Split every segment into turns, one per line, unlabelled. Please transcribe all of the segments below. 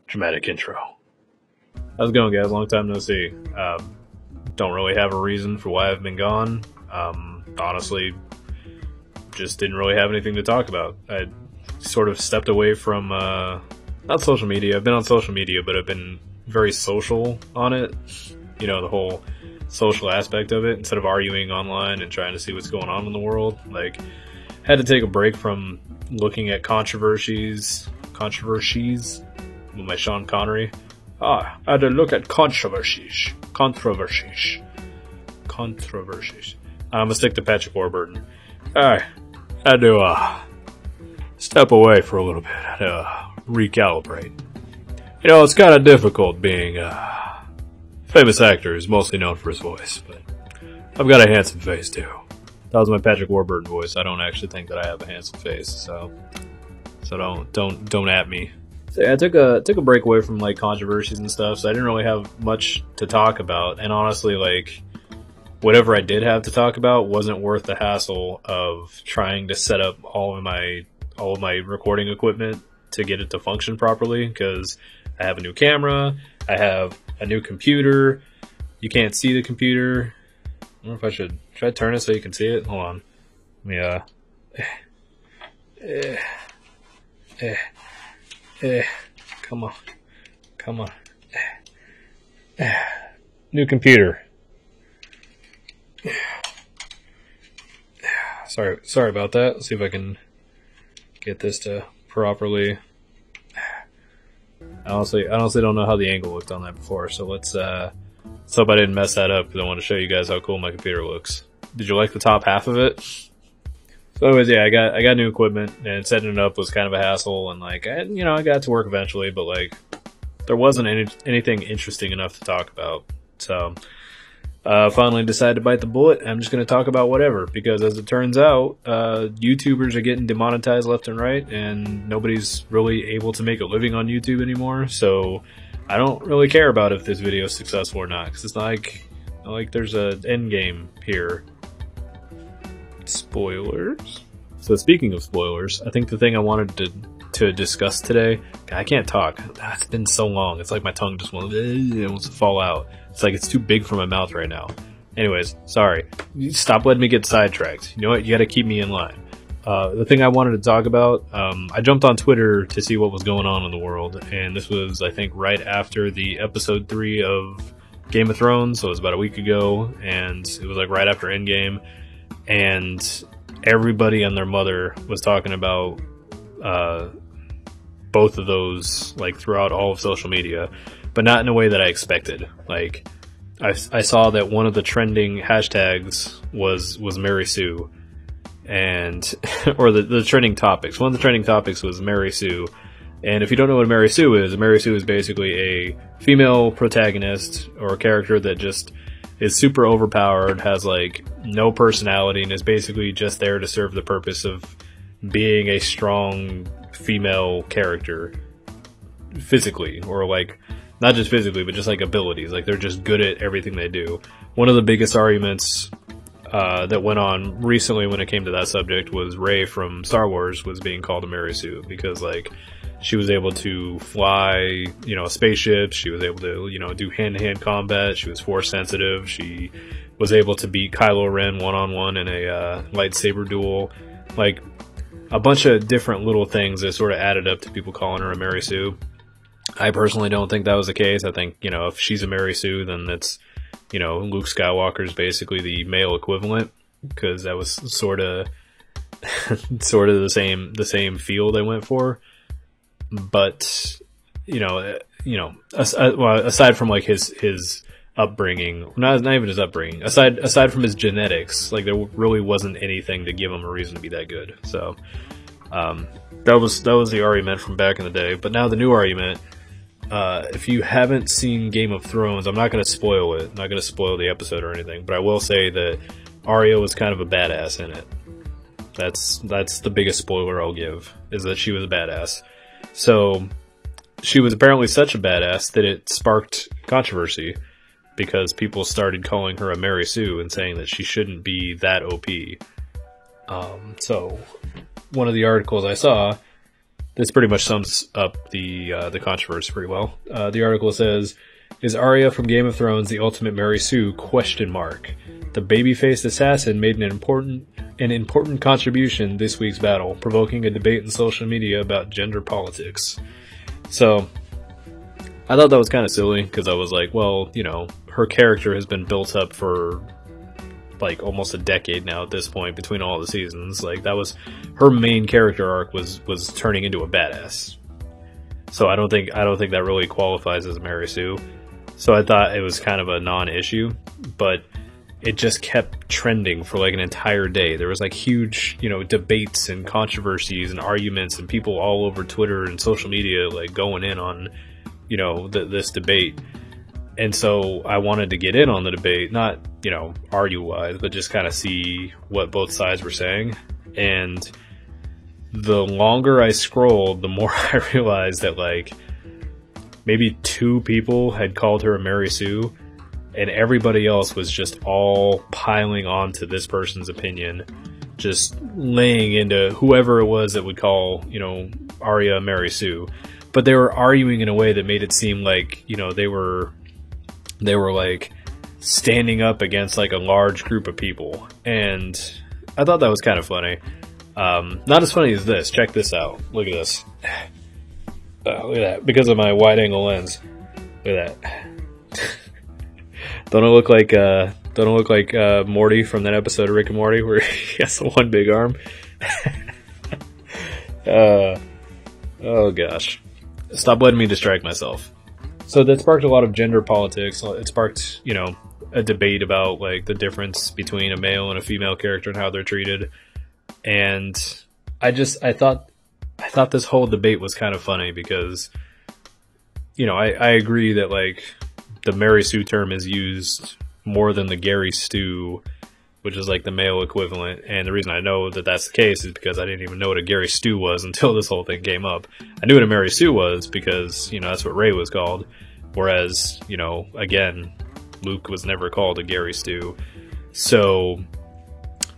Dramatic intro. How's it going, guys? Long time no see. Don't really have a reason for why I've been gone. Honestly, just didn't really have anything to talk about. I sort of stepped away from, not social media. I've been on social media, but I've been very social on it. You know, the whole social aspect of it, instead of arguing online and trying to see what's going on in the world. Like, had to take a break from looking at controversies with my Sean Connery. I had to look at controversies. I'm gonna stick to Patrick Warburton. I had to step away for a little bit. I had to recalibrate. You know, it's kind of difficult being a famous actor who's mostly known for his voice, but I've got a handsome face too. That was my Patrick Warburton voice. I don't actually think that I have a handsome face, so don't at me. So yeah, I took a break away from like controversies and stuff, so I didn't really have much to talk about. And honestly, like, whatever I did have to talk about wasn't worth the hassle of trying to set up all of my recording equipment to get it to function properly, because I have a new camera, I have a new computer. You can't see the computer. I wonder if I should I turn it so you can see it? Hold on. Let me come on. New computer. Sorry about that. Let's see if I can get this to properly. I honestly don't know how the angle looked on that before, so let's hope I didn't mess that up, because I want to show you guys how cool my computer looks. Did you like the top half of it? So anyways, yeah, I got new equipment, and setting it up was kind of a hassle, and like, I got to work eventually, but like, there wasn't anything interesting enough to talk about. So, finally decided to bite the bullet. I'm just going to talk about whatever, because as it turns out, YouTubers are getting demonetized left and right, and nobody's really able to make a living on YouTube anymore. So, I don't really care about if this video is successful or not, because it's not like there's an end game here. Spoilers. So speaking of spoilers, I think the thing I wanted to discuss today, I can't talk. It's been so long. It's like my tongue just wants to fall out. It's like it's too big for my mouth right now. Anyways, sorry. Stop letting me get sidetracked. You know what? You got to keep me in line. The thing I wanted to talk about, I jumped on Twitter to see what was going on in the world, and this was, I think, right after the episode 3 of Game of Thrones, so it was about a week ago, and it was like right after Endgame, and everybody and their mother was talking about both of those, like, throughout all of social media, but not in a way that I expected. Like, I saw that one of the trending hashtags was Mary Sue, and or the trending topics. One of the trending topics was Mary Sue, and if you don't know what a Mary Sue is basically a female protagonist or a character that just is super overpowered, has like no personality, and is basically just there to serve the purpose of being a strong female character physically, or like not just physically, but just like abilities. Like, they're just good at everything they do. One of the biggest arguments that went on recently when it came to that subject was Rey from Star Wars was being called a Mary Sue, because like, she was able to fly, spaceships. She was able to, do hand-to-hand combat. She was force sensitive. She was able to beat Kylo Ren one-on-one in a lightsaber duel. Like, a bunch of different little things that sort of added up to people calling her a Mary Sue. I personally don't think that was the case. I think, if she's a Mary Sue, then that's, Luke Skywalker's basically the male equivalent, because that was sort of the same feel they went for. But aside from like his upbringing, not even his upbringing, aside from his genetics, like, there really wasn't anything to give him a reason to be that good. So that was the argument from back in the day. But now the new argument, if you haven't seen Game of Thrones, I'm not going to spoil it. I'm not going to spoil the episode or anything, but I will say that Arya was kind of a badass in it. That's the biggest spoiler I'll give, is that she was a badass. So, she was apparently such a badass that it sparked controversy, because people started calling her a Mary Sue and saying that she shouldn't be that OP. So, one of the articles I saw this pretty much sums up the controversy pretty well. The article says, "Is Arya from Game of Thrones the ultimate Mary Sue? Question mark. The baby-faced assassin made an important contribution this week's battle, provoking a debate in social media about gender politics." So, I thought that was kind of silly, because I was like, well, you know, her character has been built up for like almost a decade now at this point, between all the seasons. Like, that was her main character arc, was turning into a badass. So I don't think that really qualifies as a Mary Sue. So I thought it was kind of a non-issue, but it just kept trending for like an entire day. There was like huge, you know, debates and controversies and arguments, and people all over Twitter and social media like going in on, you know, this debate. And so I wanted to get in on the debate, not, you know, argue-wise, but just kind of see what both sides were saying. And the longer I scrolled, the more I realized that, like, maybe 2 people had called her a Mary Sue, and everybody else was just all piling on to this person's opinion, just laying into whoever it was that would call, you know, Arya a Mary Sue. But they were arguing in a way that made it seem like, you know, they were like standing up against like a large group of people. And I thought that was kind of funny. Not as funny as this. Check this out. Look at this. Look at that. Because of my wide angle lens. Look at that. Don't I look like Morty from that episode of Rick and Morty where he has the one big arm? Oh gosh. Stop letting me distract myself. So that sparked a lot of gender politics. It sparked, you know, a debate about like the difference between a male and a female character and how they're treated. And I thought this whole debate was kind of funny because, you know, I agree that like the Mary Sue term is used more than the Gary Stu, which is like the male equivalent. And the reason I know that that's the case is because I didn't even know what a Gary Stu was until this whole thing came up. I knew what a Mary Sue was because, you know, that's what Ray was called. Whereas, you know, again, Luke was never called a Gary Stu. So,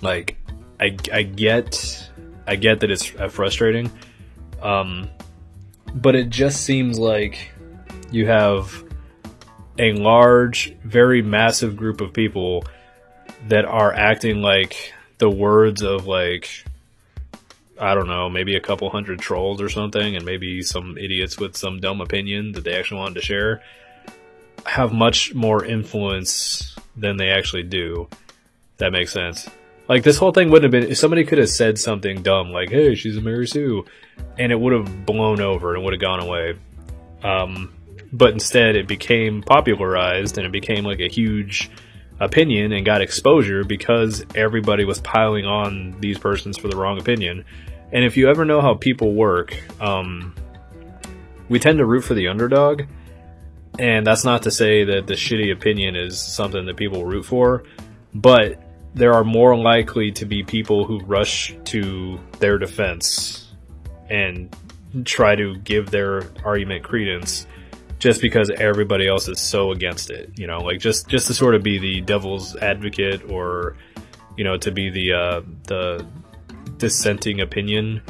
like, I get that it's frustrating. But it just seems like you have a large, very massive group of people that are acting like the words of, like, I don't know, maybe a couple hundred trolls or something, and maybe some idiots with some dumb opinion that they actually wanted to share, have much more influence than they actually do. That makes sense. Like, this whole thing wouldn't have been, if somebody could have said something dumb, like, hey, she's a Mary Sue, and it would have blown over and would have gone away. But instead, it became popularized, and it became like a huge opinion and got exposure because everybody was piling on these persons for the wrong opinion. And if you ever know how people work, we tend to root for the underdog. And that's not to say that the shitty opinion is something that people root for, but there are more likely to be people who rush to their defense and try to give their argument credence just because everybody else is so against it, you know, like just to sort of be the devil's advocate, or, you know, to be the dissenting opinion.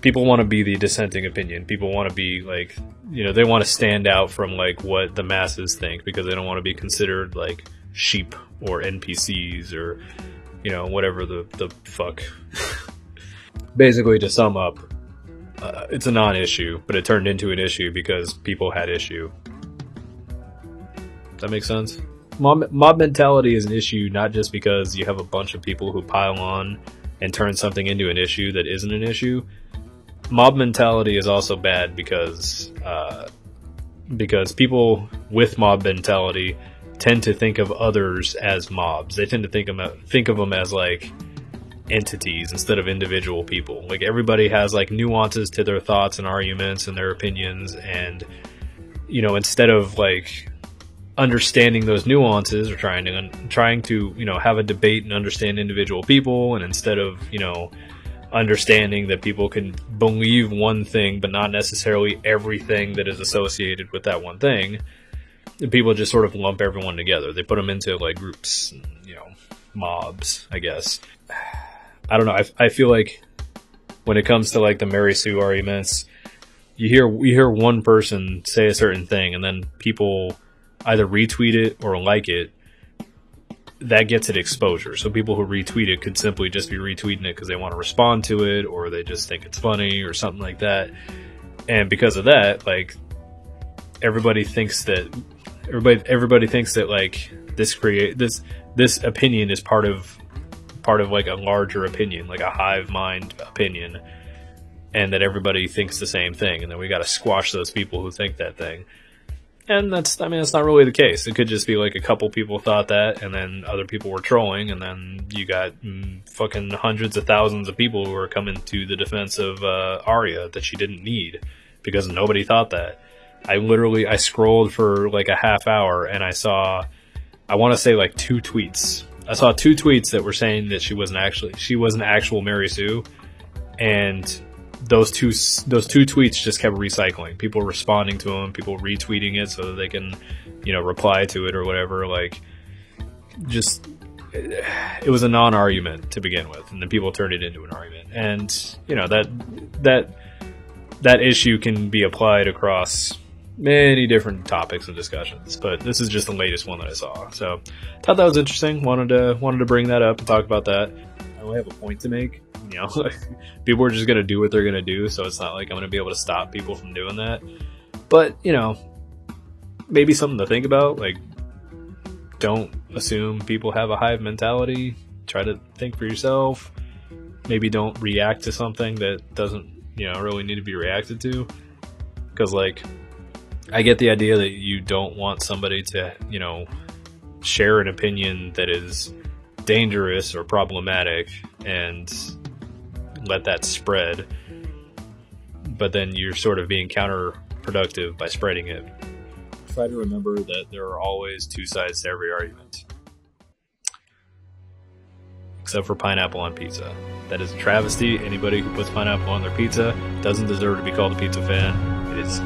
People want to be the dissenting opinion. People want to be like, you know, they want to stand out from like what the masses think because they don't want to be considered like sheep or NPCs or, you know, whatever the fuck. Basically, to sum up, it's a non-issue, but it turned into an issue because people had issue. Does that make sense? Mob mentality is an issue not just because you have a bunch of people who pile on and turn something into an issue that isn't an issue. Mob mentality is also bad because people with mob mentality tend to think of others as mobs. They tend to think of them as like entities instead of individual people. Like, everybody has like nuances to their thoughts and arguments and their opinions, and, you know, instead of like understanding those nuances or trying to you know, have a debate and understand individual people, and instead of, you know, understanding that people can believe one thing but not necessarily everything that is associated with that one thing, people just sort of lump everyone together. They put them into like groups, you know, mobs, I guess. I don't know. I feel like when it comes to like the Mary Sue arguments, you hear one person say a certain thing, and then people either retweet it or like it. That gets it exposure. So people who retweet it could simply just be retweeting it because they want to respond to it, or they just think it's funny or something like that. And because of that, like, everybody thinks that like this opinion is part of like a larger opinion, like a hive mind opinion, and that everybody thinks the same thing, and then we got to squash those people who think that thing. And that's not really the case. It could just be like a couple people thought that, and then other people were trolling, and then you got fucking hundreds of thousands of people who are coming to the defense of Arya that she didn't need because nobody thought that. I scrolled for like a half hour, and I saw, I want to say like 2 tweets. I saw 2 tweets that were saying that she wasn't actual Mary Sue, and those two tweets just kept recycling. People responding to them, people retweeting it so that they can, reply to it or whatever. Like, just, it was a non-argument to begin with, and then people turned it into an argument. And that issue can be applied across many different topics and discussions, but this is just the latest one that I saw. So I thought that was interesting. Wanted to bring that up and talk about that. I only have a point to make. People are just going to do what they're going to do, so it's not like I'm going to be able to stop people from doing that. But, maybe something to think about. Like, don't assume people have a hive mentality. Try to think for yourself. Maybe don't react to something that doesn't, really need to be reacted to. Because, like, I get the idea that you don't want somebody to, share an opinion that is dangerous or problematic and let that spread, but then you're sort of being counterproductive by spreading it. Try to remember that there are always 2 sides to every argument, except for pineapple on pizza. That is a travesty. Anybody who puts pineapple on their pizza doesn't deserve to be called a pizza fan. It is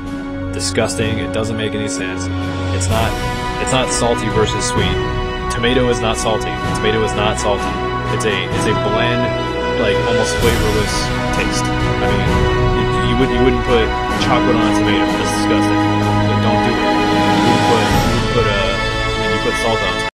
disgusting. It doesn't make any sense. It's not salty versus sweet. Tomato is not salty. Tomato is not salty. It's a bland, like, almost flavorless taste. I mean, you wouldn't put chocolate on a tomato. That's disgusting. Like, don't do it. You put salt on